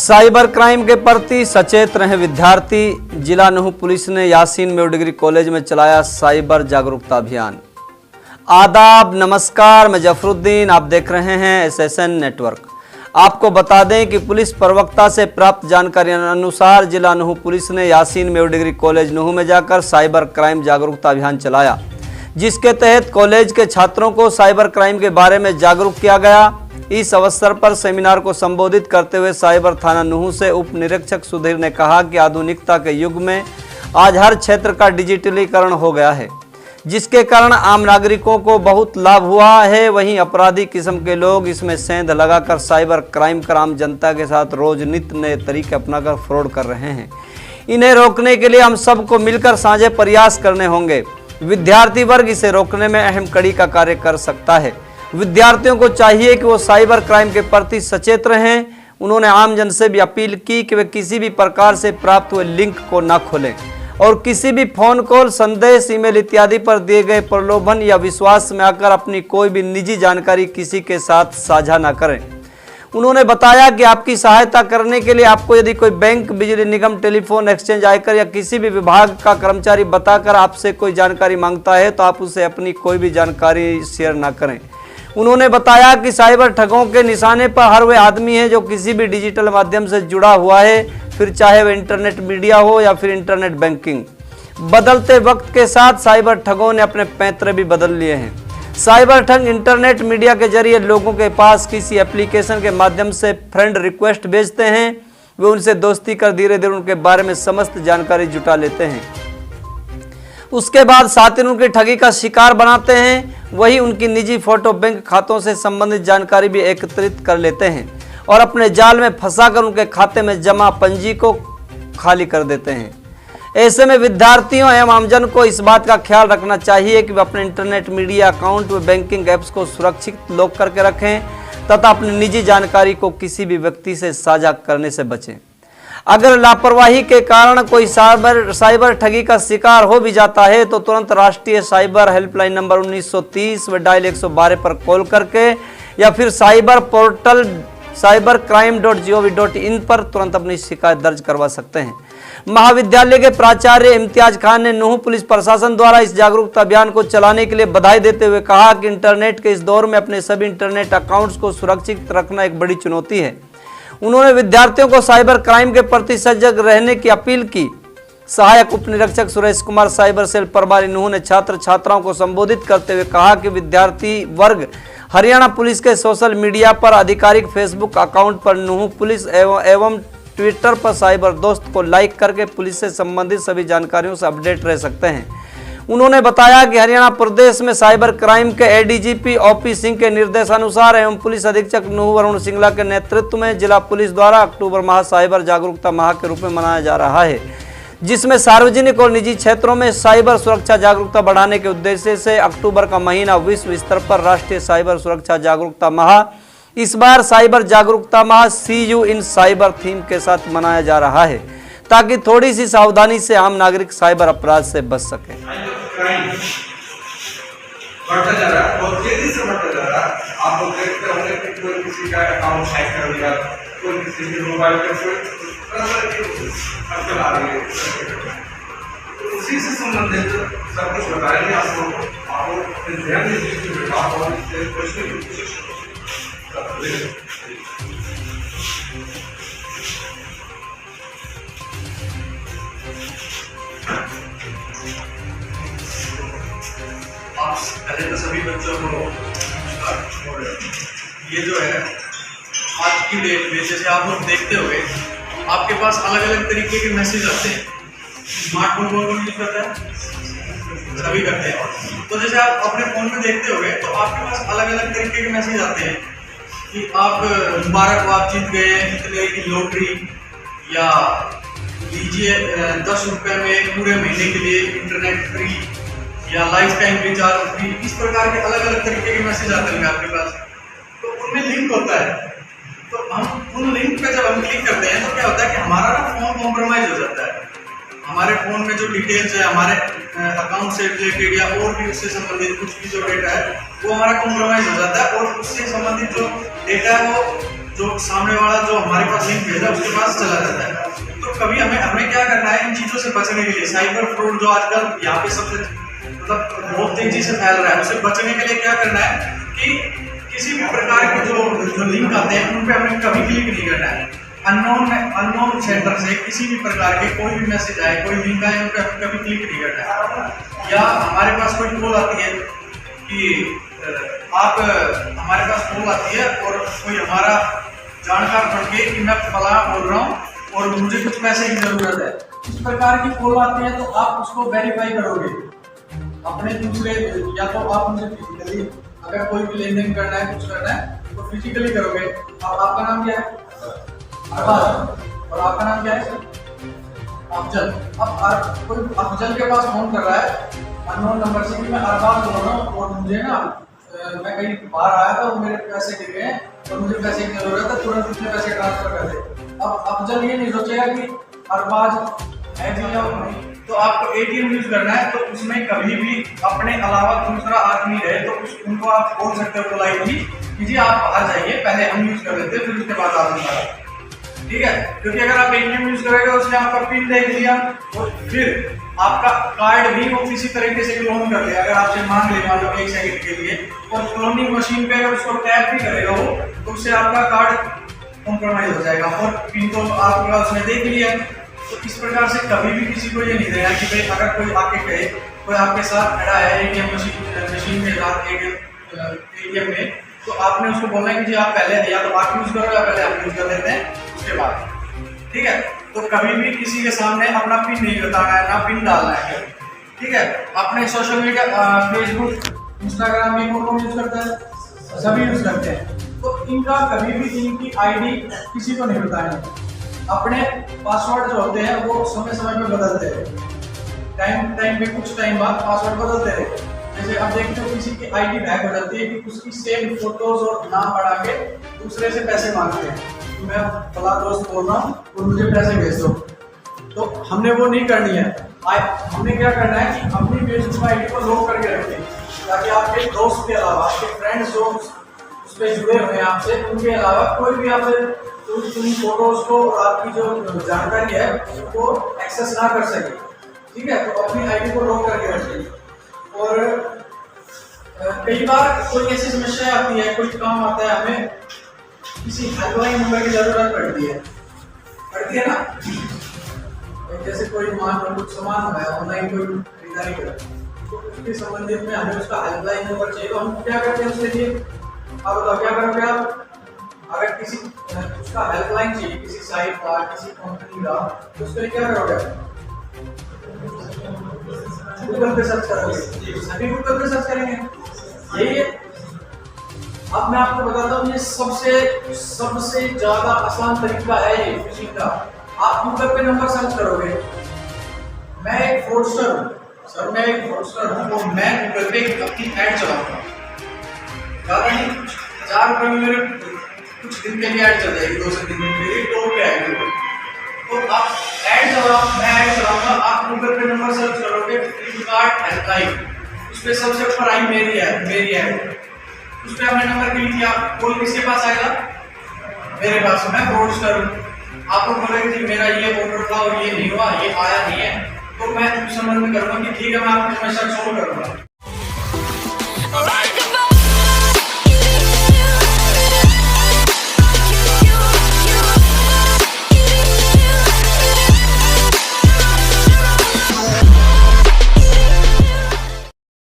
Cyber crime के प्रति सचेत रहे विद्यार्थी। जिला नूह पुलिस ने यासीन मेव डिग्री कॉलेज में चलाया साइबर जागरूकता अभियान। आदाब, नमस्कार, मैं जफरुद्दीन, आप देख रहे हैं SSN नेटवर्क। आपको बता दें कि पुलिस प्रवक्ता से प्राप्त जानकारी अनुसार जिला नूह पुलिस ने यासीन मेव डिग्री कॉलेज नूह में जाकर साइबर क्राइम जागरूकता अभियान चलाया, जिसके तहत कॉलेज के छात्रों को साइबर क्राइम के बारे में जागरूक किया गया। इस अवसर पर सेमिनार को संबोधित करते हुए साइबर थाना नूह से उप निरीक्षक सुधीर ने कहा कि आधुनिकता के युग में आज हर क्षेत्र का डिजिटलीकरण हो गया है, जिसके कारण आम नागरिकों को बहुत लाभ हुआ है। वहीं अपराधी किस्म के लोग इसमें सेंध लगाकर साइबर क्राइम कर आम जनता के साथ रोज नित्य नए तरीके अपनाकर फ्रॉड कर रहे हैं। इन्हें रोकने के लिए हम सबको मिलकर साझे प्रयास करने होंगे। विद्यार्थी वर्ग इसे रोकने में अहम कड़ी का कार्य कर सकता है। विद्यार्थियों को चाहिए कि वो साइबर क्राइम के प्रति सचेत रहें। उन्होंने आमजन से भी अपील की कि वे किसी भी प्रकार से प्राप्त हुए लिंक को न खोलें और किसी भी फोन कॉल, संदेश, ईमेल इत्यादि पर दिए गए प्रलोभन या विश्वास में आकर अपनी कोई भी निजी जानकारी किसी के साथ साझा न करें। उन्होंने बताया कि आपकी सहायता करने के लिए आपको यदि कोई बैंक, बिजली निगम, टेलीफोन एक्सचेंज, आयकर या किसी भी विभाग का कर्मचारी बताकर आपसे कोई जानकारी मांगता है तो आप उसे अपनी कोई भी जानकारी शेयर न करें। उन्होंने बताया कि साइबर ठगों के निशाने पर हर वह आदमी है जो किसी भी डिजिटल माध्यम से जुड़ा हुआ है, फिर चाहे वह इंटरनेट मीडिया हो या फिर इंटरनेट बैंकिंग। बदलते वक्त के साथ साइबर ठगों ने अपने पैंतरे भी बदल लिए हैं। साइबर ठग इंटरनेट मीडिया के जरिए लोगों के पास किसी एप्लीकेशन के माध्यम से फ्रेंड रिक्वेस्ट भेजते हैं। वे उनसे दोस्ती कर धीरे धीरे उनके बारे में समस्त जानकारी जुटा लेते हैं। उसके बाद साथ ही उनकी ठगी का शिकार बनाते हैं। वही उनकी निजी फोटो, बैंक खातों से संबंधित जानकारी भी एकत्रित कर लेते हैं और अपने जाल में फंसाकर उनके खाते में जमा पंजी को खाली कर देते हैं। ऐसे में विद्यार्थियों एवं आमजन को इस बात का ख्याल रखना चाहिए कि वे अपने इंटरनेट मीडिया अकाउंट व बैंकिंग ऐप्स को सुरक्षित लॉक करके रखें तथा अपनी निजी जानकारी को किसी भी व्यक्ति से साझा करने से बचें। अगर लापरवाही के कारण कोई साइबर ठगी का शिकार हो भी जाता है तो तुरंत राष्ट्रीय साइबर हेल्पलाइन नंबर 1930 व डायल 112 पर कॉल करके या फिर साइबर पोर्टल cybercrime.gov.in पर तुरंत अपनी शिकायत दर्ज करवा सकते हैं। महाविद्यालय के प्राचार्य इम्तियाज खान ने नूह पुलिस प्रशासन द्वारा इस जागरूकता अभियान को चलाने के लिए बधाई देते हुए कहा कि इंटरनेट के इस दौर में अपने सभी इंटरनेट अकाउंट्स को सुरक्षित रखना एक बड़ी चुनौती है। उन्होंने विद्यार्थियों को साइबर क्राइम के प्रति सजग रहने की अपील की। सहायक उप निरीक्षक सुरेश कुमार, साइबर सेल प्रभारी नूह ने छात्र छात्राओं को संबोधित करते हुए कहा कि विद्यार्थी वर्ग हरियाणा पुलिस के सोशल मीडिया पर आधिकारिक फेसबुक अकाउंट पर नूह पुलिस एवं ट्विटर पर साइबर दोस्त को लाइक करके पुलिस से संबंधित सभी जानकारियों से अपडेट रह सकते हैं। उन्होंने बताया कि हरियाणा प्रदेश में साइबर क्राइम के ADGP OP सिंह के निर्देशानुसार एवं पुलिस अधीक्षक नूह वरुण सिंगला के नेतृत्व में जिला पुलिस द्वारा अक्टूबर माह साइबर जागरूकता माह के रूप में मनाया जा रहा है, जिसमें सार्वजनिक और निजी क्षेत्रों में साइबर सुरक्षा जागरूकता बढ़ाने के उद्देश्य से अक्टूबर का महीना विश्व स्तर पर राष्ट्रीय साइबर सुरक्षा जागरूकता माह इस बार साइबर जागरूकता माह See You in cyber theme के साथ मनाया जा रहा है, ताकि थोड़ी सी सावधानी से आम नागरिक साइबर अपराध से बच सके। बढ़ता जा रहा है और तेजी से बढ़ता जा रहा है। आप लोग देखते होंगे कि कोई किसी का अकाउंट हैक कर लिया, कोई किसी के मोबाइल पे कोई आ रही है। तो उसी से संबंधित सब कुछ बताएंगे आप लोगों को। आप ध्यान दीजिए और प्रश्न की कोशिश करें। पहले तो सभी बच्चों को ये जो है आज की डेट में जैसे आप लोग देखते हुए आपके पास अलग अलग तरीके के मैसेज आते हैं। स्मार्टफोन कौन यूज करता है? सभी करते हैं। तो जैसे आप अपने फोन में देखते होंगे तो आपके पास अलग अलग तरीके के मैसेज आते हैं कि आप मुबारकबाद जीत गए इतने की लॉटरी, या लीजिए 10 रुपए में पूरे महीने के लिए इंटरनेट फ्री, या लाइफ टाइम रिचार्ज फ्री। इस प्रकार के अलग अलग तरीके के मैसेज आते हैं आपके पास। तो उनमें लिंक होता है, तो हम उन लिंक पे जब हम क्लिक करते हैं तो क्या होता है कि हमारा ना फोन कॉम्प्रोमाइज हो जाता है। हमारे फोन में जो डिटेल्स है हमारे अकाउंट से रिलेटेड या और भी उससे संबंधित कुछ भी जो डेटा है वो हमारा कॉम्प्रोमाइज हो जाता है और उससे संबंधित जो डेटा है वो जो सामने वाला जो हमारे पास लिंक भेजा उसके पास चला जाता है। तो कभी हमें क्या करना है इन चीज़ों से बचने के लिए, साइबर फ्रॉड जो आजकल यहाँ पे सबसे मतलब बहुत तेजी से फैल रहा है, उससे बचने के लिए क्या करना है कि किसी भी प्रकार के जो लिंक आते हैं उन पे हमें कभी क्लिक नहीं करना है। अननोन सेंटर से किसी भी प्रकार के कोई भी मैसेज आए, कोई लिंक आए, उन पे हमें कभी क्लिक नहीं करना है। या हमारे पास कोई कॉल आती है कि आप हमारे पास कॉल आती है और कोई हमारा जानकार बन के कि मैं फला बोल रहा हूँ और मुझे कुछ पैसे की जरूरत है, इस प्रकार की कॉल आती है तो आप उसको वेरीफाई करोगे अपने दूसरे, या तो आप मुझे फिजिकली अगर कोई भी लेन देन करना है, कुछ करना है तो फिजिकली करोगे। अब आपका नाम क्या है? अरबाज। और आपका नाम क्या है? अफजल। अब कोई अफजल के पास फोन कर रहा है अननोन नंबर से कि मैं अरबाज बोल रहा हूँ और मुझे ना मैं कहीं बाहर आया था और मेरे पैसे गिर गए और मुझे पैसे की जरूरत है, तुरंत मुझे पैसे ट्रांसफर कर दे। अब अफजल ये नहीं सोचेगा कि अरबाज है जी या नहीं, तो आपको एटीएम यूज करना है तो उसमें कभी भी अपने अलावा दूसरा आदमी रहे तो उनको आप बोल सकते हो पोलाइटली कि जी आप बाहर जाइए, पहले हम यूज कर लेते हैं फिर उसके बाद आप यूज, ठीक है। क्योंकि अगर आप एटीएम यूज करेंगे उसने आपका पिन देख लिया और फिर आपका कार्ड भी वो किसी तरीके से क्लोन कर ले, अगर आपसे मांग ले मान लो 1 सेकंड के लिए, और क्लोनिंग मशीन पे अगर उसको टैप भी करेगा वो तो उससे आपका कार्ड कॉम्प्रोमाइज हो जाएगा और पिन तो आपका उसने देख लिया। तो इस प्रकार से कभी भी किसी को ये नहीं देना कि भाई अगर कोई आके कहे, कोई आपके साथ खड़ा है एटीएम मशीन के साथ एटीएम में, तो आपने उसको बोलना है कि जी आप पहले या तो आप यूज करो या पहले हम यूज कर लेते हैं उसके बाद, ठीक है। तो कभी भी किसी के सामने अपना पिन नहीं बताना है, ना पिन डालना है, ठीक है। अपने सोशल मीडिया फेसबुक इंस्टाग्राम ये कौन यूज करता है? सभी यूज करते हैं। तो इनका कभी भी इनकी आईडी किसी को नहीं बतानी। अपने पासवर्ड जो होते हैं वो समय समय पे बदलते हैं, टाइम पे कुछ टाइम बाद पासवर्ड बदलते रहे। जैसे अब देखते हो किसी की आईडी हैक हो जाती है कि उसकी सेम फोटोज और नाम बढ़ा के दूसरे से पैसे मांगते हैं, मैं फला दोस्त बोल रहा हूँ और मुझे पैसे भेज दो, तो हमने वो नहीं करनी है। हमने क्या करना है कि अपनी फेसबुक आईडी को लॉक करके रखें ताकि आपके दोस्त के अलावा, आपके फ्रेंड्स जो उस पर जुड़े हुए हैं आपसे, उनके अलावा कोई भी आपसे उन फोटोज को और आपकी जो जानकारी है उसको एक्सेस ना कर सके, ठीक है। तो अपनी आईडी को लॉक करके रखें। और कई बार कोई ऐसी समस्या आती है, कोई काम आता है, हमें किसी हेल्पलाइन नंबर की जरूरत पड़ती है ना, जैसे कोई मान लो कुछ सामान है ऑनलाइन कोई खरीदारी कर, तो उसके संबंधित में हमें उसका हेल्पलाइन नंबर चाहिए, तो हम क्या करते हैं उसके लिए? आप बताओ क्या करोगे आप? अगर किसी उसका हेल्पलाइन चाहिए किसी साइट का, किसी कंपनी का, तो उसके लिए क्या करोगे? गूगल पे सर्च करोगे, सभी गूगल पे सर्च करेंगे, यही है। अब मैं आपको बताता हूँ ये सबसे ज्यादा आसान तरीका है ये फिशिंग का। आप गूगल पे नंबर सर्च करोगे, मैं एक फ्रॉडस्टर हूँ सर, मैं एक फ्रॉडस्टर हूँ, तो मैं गूगल पे अपनी ऐड चलाऊंगा, ज़्यादा नहीं 1000 रुपये में मेरे कुछ दिन के लिए ऐड चल जाएगी, 2 से 3 दिन के लिए टॉप पे आएगी। तो आप ऐड चलाओ, मैं ऐड चलाऊंगा, आप गूगल पे नंबर सर्च करोगे फ्लिपकार्ट हेल्पलाइन, उस पर सबसे ऊपर आई मेरी ऐड, उस पर हमने नंबर क्लिक किया, कॉल किसके पास आएगा? मेरे पास, मैं फ्रॉडस्टर हूँ। आपको बोलेगा कि मेरा ये ऑर्डर था और ये नहीं हुआ, ये आया नहीं है, तो मैं उस संबंध में करूँगा कि ठीक है मैं आपकी समस्या सॉल्व करूँगा।